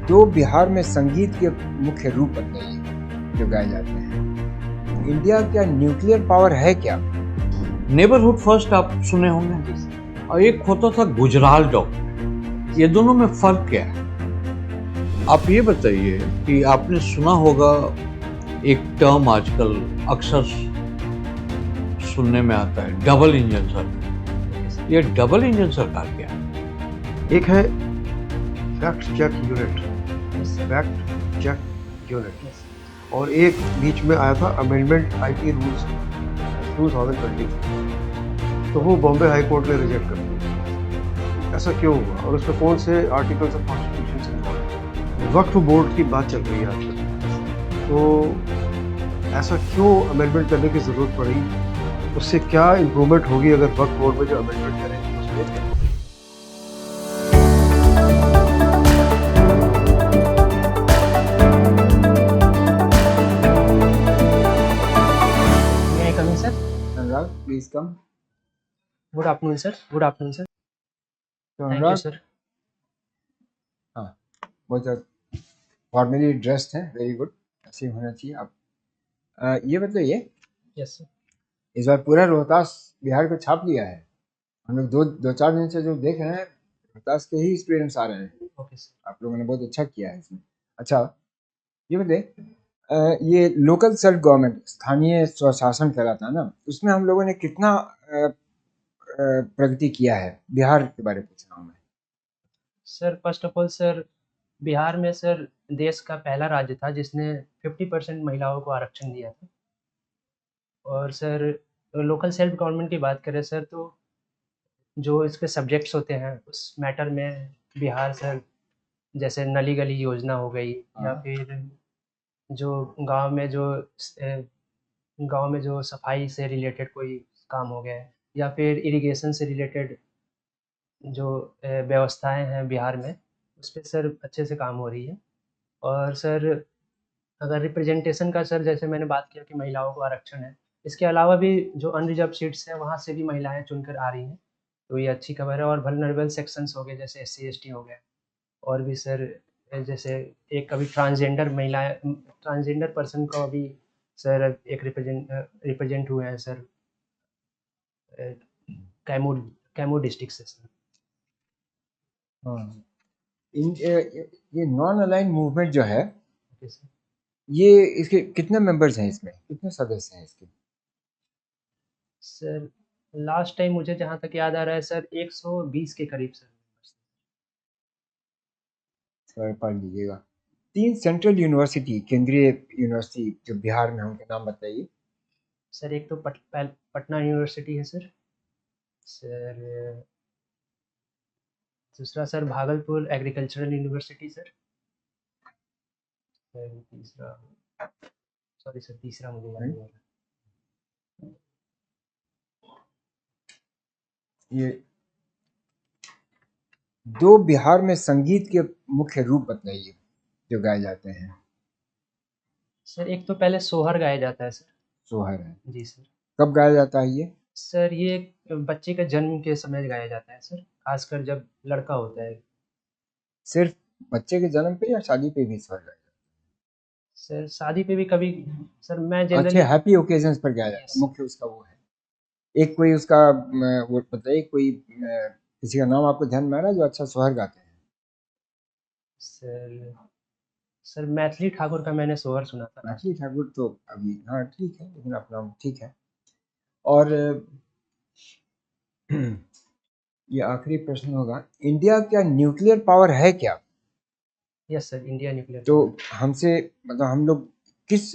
दो बिहार में संगीत के मुख्य रूप बताइए जो गाए जाते हैं। इंडिया क्या न्यूक्लियर पावर है क्या? नेबरहुड फर्स्ट आप सुने होंगे और एक होता था गुजराल डॉक्टर। ये दोनों में फर्क क्या है? आप ये बताइए कि आपने सुना होगा एक टर्म आजकल अक्सर सुनने में आता है, डबल इंजन सरकार। ये डबल इंजन सरकार क्या है? एक है फैक्ट चेक यूनिट और एक बीच में आया था अमेंडमेंट आईटी रूल्स 2020, तो वो बॉम्बे हाई कोर्ट ने रिजेक्ट कर दिया। ऐसा क्यों हुआ और उसमें कौन से आर्टिकल्स ऑफ कॉन्स्टिट्यूशन से इन्वॉल्व? वक्फ बोर्ड की बात चल रही है आजकल, तो ऐसा क्यों अमेंडमेंट करने की ज़रूरत पड़ी? उससे क्या इम्प्रूवमेंट होगी अगर वक्फ बोर्ड में जो अमेंडमेंट करेंगे उसमें? Anurag, please come. Good afternoon sir. Good afternoon sir. तो थैंक यू अनुराग, सर। हाँ, बहुत फॉर्मली ड्रेस्ड है, वेरी गुड, ऐसे ही होना चाहिए। आप ये बताइए, यस सर। इस बार पूरा रोहतास बिहार को छाप लिया है। हम लोग दो चार दिन से जो देख रहे हैं, रोहतास के ही स्टूडेंट्स आ रहे हैं। Okay sir. आप लोगों ने बहुत अच्छा किया है इसमें। अच्छा, ये बताइए, ये लोकल सेल्फ गवर्नमेंट, स्थानीय स्वशासन कहलाता है ना, उसमें हम लोगों ने कितना प्रगति किया है? बिहार के बारे में पूछ रहा हूँ मैं। Sir first of all sir, Bihar में सर देश का पहला राज्य था जिसने 50% महिलाओं को आरक्षण दिया था। और सर लोकल सेल्फ गवर्नमेंट की बात करें सर, तो जो इसके सब्जेक्ट्स होते हैं उस मैटर में बिहार सर, जैसे नली गली योजना हो गई, या हाँ। फिर जो गांव में जो गांव में जो सफाई से रिलेटेड कोई काम हो गया है, या फिर इरिगेशन से रिलेटेड जो व्यवस्थाएं हैं बिहार में, उस पर सर अच्छे से काम हो रही है। और सर अगर रिप्रेजेंटेशन का सर, जैसे मैंने बात किया कि महिलाओं को आरक्षण है, इसके अलावा भी जो अनरिजर्व सीट्स हैं वहाँ से भी महिलाएं चुनकर आ रही हैं, तो ये अच्छी खबर है। और वल्नरेबल सेक्शंस हो गए जैसे SC ST हो गए, और भी सर जैसे एक अभी ट्रांसजेंडर पर्सन को अभी सर एक रिप्रेजेंट हुए हैं सर, कैमूर कैमूर डिस्ट्रिक्ट से सर। हाँ, ये नॉन अलाइन मूवमेंट जो है, ओके सर। ये इसके कितने मेंबर्स हैं? इसमें कितने सदस्य हैं इसके? सर लास्ट टाइम मुझे जहाँ तक याद आ रहा है सर 120 के करीब सर। सर पढ़ लीजिएगा। 3 सेंट्रल यूनिवर्सिटी, केंद्रीय यूनिवर्सिटी जो बिहार में हैं, उनके नाम बताइए। सर एक तो पटना यूनिवर्सिटी है सर। सर दूसरा sir Bhagalpur agricultural university sir. Sir तीसरा, सॉरी सर तीसरा मुझे याद नहीं आ रहा। ये दो बिहार में संगीत के मुख्य रूप बताइए जो गाए जाते हैं। सर एक तो पहले सोहर गाया जाता है सर। सोहर है। जी सर। कब गाया जाता है ये? सर ये बच्चे के जन्म के समय गाया जाता है सर, खासकर जब लड़का होता है। सिर्फ बच्चे के जन्म पे या शादी पे भी सोहर गाया जाता सर शादी पे भी कभी, सर मैं है? जनरली। अच्छे हैप्पी ओकेजन्स पर गाया जाता है, मुख्य उसका वो है। एक कोई उसका वो बताइए, कोई किसी का नाम आपको ध्यान में आ रहा है जो अच्छा सोहर गाते हैं? सर सर मैथिली ठाकुर का मैंने सोहर सुना था। मैथिली ठाकुर तो अभी, हाँ ठीक है, लेकिन अपना ठीक है। और ये आखिरी प्रश्न होगा, इंडिया क्या न्यूक्लियर पावर है क्या? यस सर, इंडिया न्यूक्लियर तो पावर। हमसे मतलब हम लोग किस,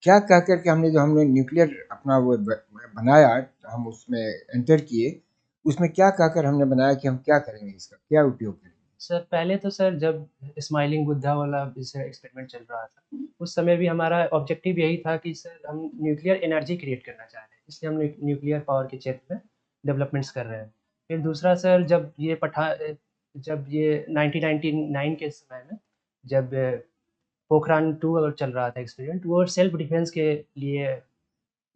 क्या कह करके हमने जो हमने न्यूक्लियर अपना वो बनाया, हम उसमें एंटर किए, उसमें क्या कहकर हमने बनाया कि हम क्या करेंगे, इसका क्या उपयोग करेंगे? सर पहले तो सर जब स्माइलिंग बुद्धा वाला एक्सपेरिमेंट चल रहा था, उस समय भी हमारा ऑब्जेक्टिव यही था कि सर हम न्यूक्लियर एनर्जी क्रिएट करना चाह रहे हैं, इसलिए हम न्यूक्लियर पावर के क्षेत्र में डेवलपमेंट्स कर रहे हैं। फिर दूसरा सर, जब ये 1999 के समय में, जब पोखरान 2 अगर चल रहा था एक्सपेरिमेंट, वो सेल्फ डिफेंस के लिए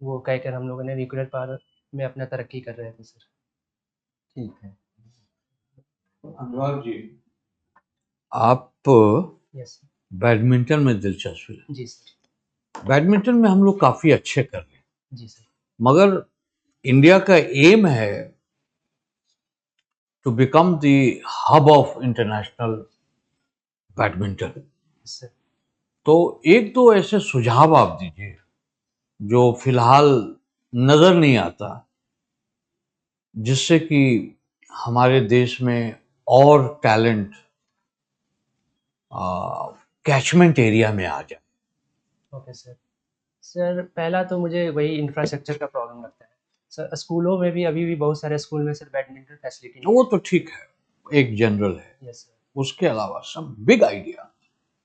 वो कहकर हम लोगों ने न्यूक्लियर पावर में अपना तरक्की कर रहे थे सर। ठीक है। अनुराग जी, आप यस बैडमिंटन में दिलचस्पी है। जी सर। बैडमिंटन में हम लोग काफ़ी अच्छे कर रहे हैं, जी सर। मगर इंडिया का एम है to become the hub of international badminton. Sir तो एक दो ऐसे सुझाव आप दीजिए जो फिलहाल नज़र नहीं आता, जिससे कि हमारे देश में और टैलेंट कैचमेंट एरिया में आ जाए। Okay sir. सर पहला तो मुझे वही इंफ्रास्ट्रक्चर का प्रॉब्लम लगता है सर। स्कूलों में भी अभी भी बहुत सारे स्कूल में सर बैडमिंटन फैसिलिटी नहीं वो तो ठीक है, एक जनरल है। है। Yes sir. उसके अलावा सब big idea.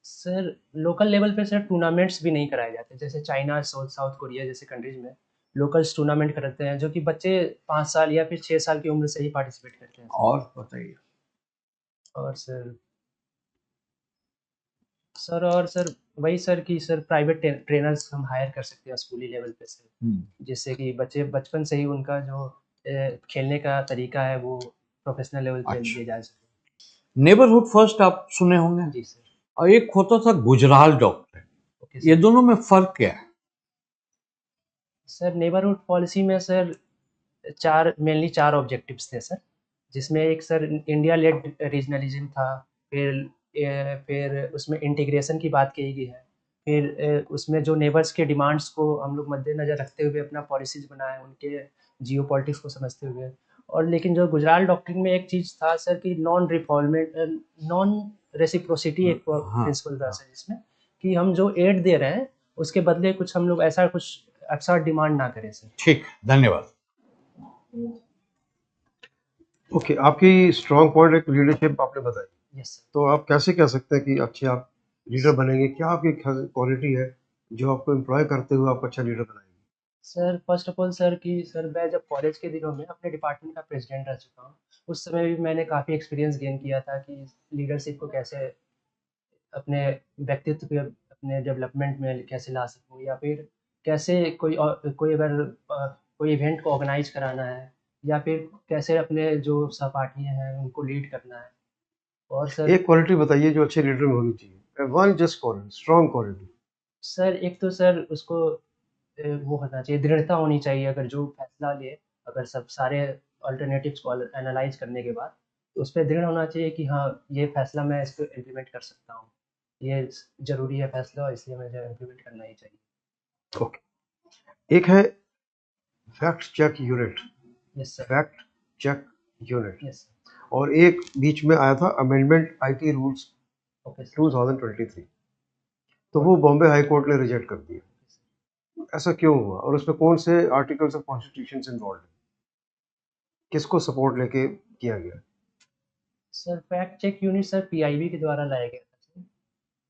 Sir local level पे सर टूर्नामेंट्स भी नहीं कराए जाते, जैसे चाइना, साउथ कोरिया जैसे कंट्रीज में लोकल्स टूर्नामेंट कराते हैं, जो कि बच्चे 5 साल या फिर 6 साल की उम्र से ही पार्टिसिपेट करते हैं। और बताइए। और सर वही सर कि सर प्राइवेट ट्रेनर्स हम हायर कर सकते हैं स्कूली लेवल पे सर, जिससे कि बच्चे बचपन से ही उनका जो खेलने का तरीका है वो प्रोफेशनल लेवल पे अच्छा, ले जा सके। नेबरहुड फर्स्ट आप सुने होंगे, जी सर। और एक होता था गुजराल डॉक्टर। ओके ये सर। दोनों में फर्क क्या है? सर नेबरहुड पॉलिसी में सर मेनली 4 ऑब्जेक्टिव्स थे सर, जिसमें एक सर इंडिया लेड रीजनलिज्म था, फिर उसमें इंटीग्रेशन की बात की गई है, फिर उसमें जो नेबर्स के डिमांड्स को हम लोग मद्देनज़र रखते हुए अपना पॉलिसीज़ बनाए, उनके जियोपॉलिटिक्स को समझते हुए। और लेकिन जो गुजराल डॉक्ट्रिन में एक चीज़ था सर कि नॉन रेसिप्रोसिटी एक हाँ, प्रिंसिपल था सर, जिसमें कि हम जो एड दे रहे हैं उसके बदले कुछ हम लोग ऐसा कुछ अच्छा डिमांड ना करें सर। ठीक, धन्यवाद। ओके, आपकी स्ट्रॉन्ग पॉइंट एक लीडरशिप आपने बताई। Yes sir. तो आप कैसे कह सकते हैं कि अच्छे आप लीडर बनेंगे? क्या आपकी क्वालिटी है जो आपको एम्प्लॉय करते हुए आपको अच्छा लीडर बनाएगी? Sir first of all sir कि सर मैं जब कॉलेज के दिनों में अपने डिपार्टमेंट का प्रेसिडेंट रह चुका हूँ, उस समय भी मैंने काफ़ी एक्सपीरियंस गेन किया था कि लीडरशिप को कैसे अपने व्यक्तित्व के अपने डेवलपमेंट में कैसे ला सकूँ, या फिर कैसे कोई अगर कोई इवेंट को ऑर्गेनाइज कराना है, या फिर कैसे अपने जो सहपाठी हैं उनको लीड करना है। और सर एक क्वालिटी बताइए जो अच्छे लीडर में होनी चाहिए। One just quality, strong quality. Sir एक तो सर उसको वो होना चाहिए, दृढ़ता होनी चाहिए। अगर जो फैसला ले, अगर सब सारे अल्टरनेटिव्स को एनालाइज करने के बाद, तो उस पर दृढ़ होना चाहिए कि हाँ ये फैसला मैं इसको इम्प्लीमेंट कर सकता हूँ, ये ज़रूरी है फैसला, इसलिए मुझे इम्प्लीमेंट करना ही चाहिए। ओके। एक है fact check unit. Yes sir. Fact check unit. Yes और एक बीच में आया था amendment IT rules okay sir. 2023, तो वो बॉम्बे हाई कोर्ट ने रिजेक्ट कर दिया। ऐसा क्यों हुआ और उसमें कौन से आर्टिकल्स ऑफ कॉन्स्टिट्यूशन इन्वॉल्व है? किसको सपोर्ट लेके किया गया? Sir fact check unit sir PIB के द्वारा लाया गया था सर,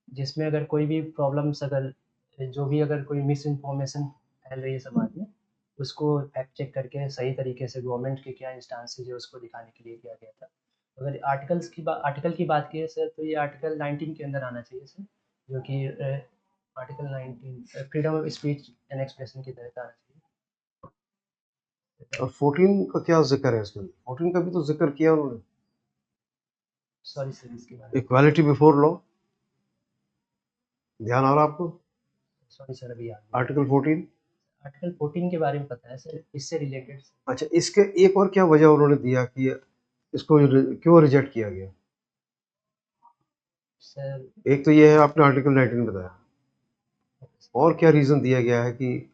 जिसमें अगर कोई भी प्रॉब्लम्स, अगर जो भी अगर कोई मिस इन्फॉर्मेशन फैल रही है समाज में, उसको फैक्ट चेक करके सही तरीके से गवर्नमेंट के क्या इंस्टांसेज है उसको दिखाने के लिए किया गया था। अगर आर्टिकल की बात की है सर, तो ये आर्टिकल 19 के अंदर आना चाहिए सर, जो कि article 19 freedom of speech and expression के तहत आना चाहिए। और 14 का क्या जिक्र है इसमें? 14 का भी तो जिक्र किया उन्होंने, सॉरी सर इसके बारे में इक्वालिटी बिफोर लॉ। ध्यान आ रहा आपको? सॉरी सर अभी याद आर्टिकल 14। आर्टिकल 14 के बारे में पता है सर, इससे रिलेटेड। अच्छा, इसके एक और क्या वजह उन्होंने दिया कि इसको क्यों रिजेक्ट किया गया? सर एक तो ये है, आपने आर्टिकल 19 बताया, और क्या रीजन दिया गया है कि?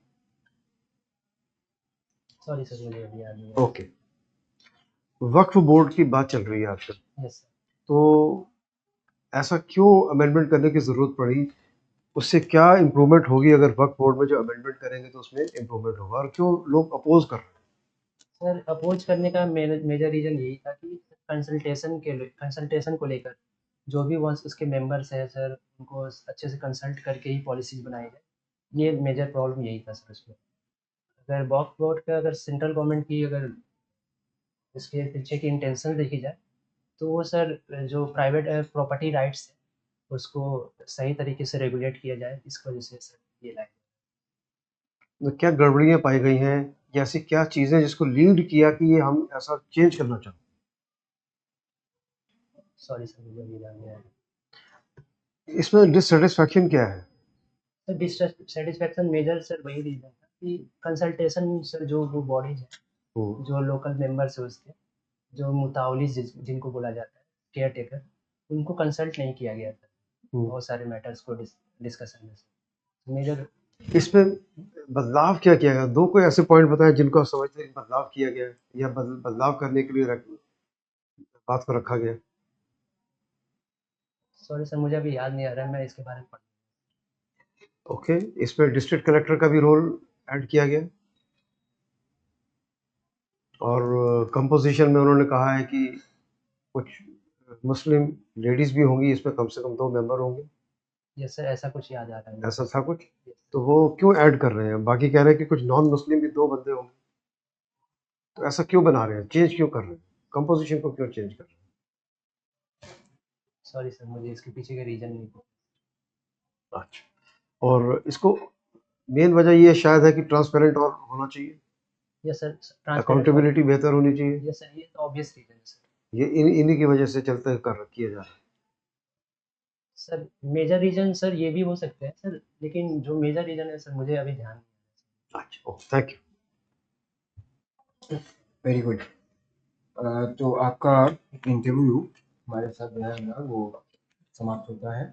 सॉरी सर मुझे अभी याद नहीं। ओके। वक्फ बोर्ड की बात चल रही है आजकल, यस सर। तो ऐसा क्यों अमेंडमेंट करने की ज़रूरत पड़ी? उससे क्या इम्प्रूवमेंट होगी? अगर वक्फ बोर्ड में जो अमेंडमेंट करेंगे तो उसमें इम्प्रूवमेंट होगा, और क्यों लोग अपोज कर रहे हैं? सर अपोज करने का मेजर रीज़न यही था कि कंसल्टेशन को लेकर जो भी वंस उसके मेंबर्स हैं सर, उनको अच्छे से कंसल्ट करके ही पॉलिसीज़ बनाई जाए। ये मेजर प्रॉब्लम यही था सर उसमें। अगर वक्फ बोर्ड का, अगर सेंट्रल गवर्नमेंट की अगर इसके पीछे की इंटेंशन देखी जाए, तो वो सर जो प्राइवेट प्रॉपर्टी राइट्स है उसको सही तरीके से रेगुलेट किया जाए, इस वजह से सर ये लाए। तो क्या गड़बड़ियाँ पाई गई हैं, या ऐसी क्या चीज़ें जिसको लीड किया कि ये हम ऐसा चेंज करना चाहते सॉरी सर मुझे अभी याद नहीं आया। इसमें डिससेटिस्फैक्शन क्या है? सर डिससेटिस्फैक्शन मेजर सर वही रीज़न था कि कंसल्टेशन सर जो वो बॉडीज़ हैं, हम्म, जो लोकल मेंबर्स हैं उसके, जो मुतावली जिनको बोला जाता है, केयर टेकर, उनको कंसल्ट नहीं किया गया था हम्म। बहुत सारे मैटर्स को डिस्कशन में सर। मेजर इसमें बदलाव क्या किया गया? दो कोई ऐसे पॉइंट बताएं जिनको आप समझते हैं बदलाव किया गया है या बदलाव करने के लिए बात को रखा गया। सॉरी सर मुझे अभी याद नहीं आ रहा है, मैं इसके बारे में पढ़ ओके, इसमें डिस्ट्रिक्ट कलेक्टर का भी रोल ऐड किया गया और कंपोजिशन में उन्होंने कहा है कि कुछ मुस्लिम लेडीज भी होंगी, इसमें कम से कम 2 मेंबर होंगे, यस सर ऐसा कुछ याद आ रहा है ऐसा था कुछ। मुझे। तो वो क्यों ऐड कर रहे हैं? बाकी कह रहे हैं कि कुछ नॉन मुस्लिम भी 2 बंदे होंगे, तो ऐसा क्यों बना रहे हैं? चेंज क्यों कर रहे हैं? कंपोजिशन को क्यों चेंज कर रहे सॉरी सर मुझे इसके पीछे का रीज़न नहीं पता। हैं? अच्छा, और इसको मेन वजह ये शायद है कि ट्रांसपेरेंट और होना चाहिए, यस सर ट्रांसपेरेंट अकाउंटेबिलिटी बेहतर होनी चाहिए। यस सर ये तो ऑब्वियस रीज़न है सर। ये इन्हीं की वजह से चलते कर किया जा रहा सर मेजर रीज़न सर ये भी हो सकते हैं सर, लेकिन जो मेजर रीज़न है सर मुझे अभी ध्यान नहीं है। अच्छा, okay, thank you. Very good. तो आपका इंटरव्यू हमारे साथ जो है ना वो समाप्त होता है।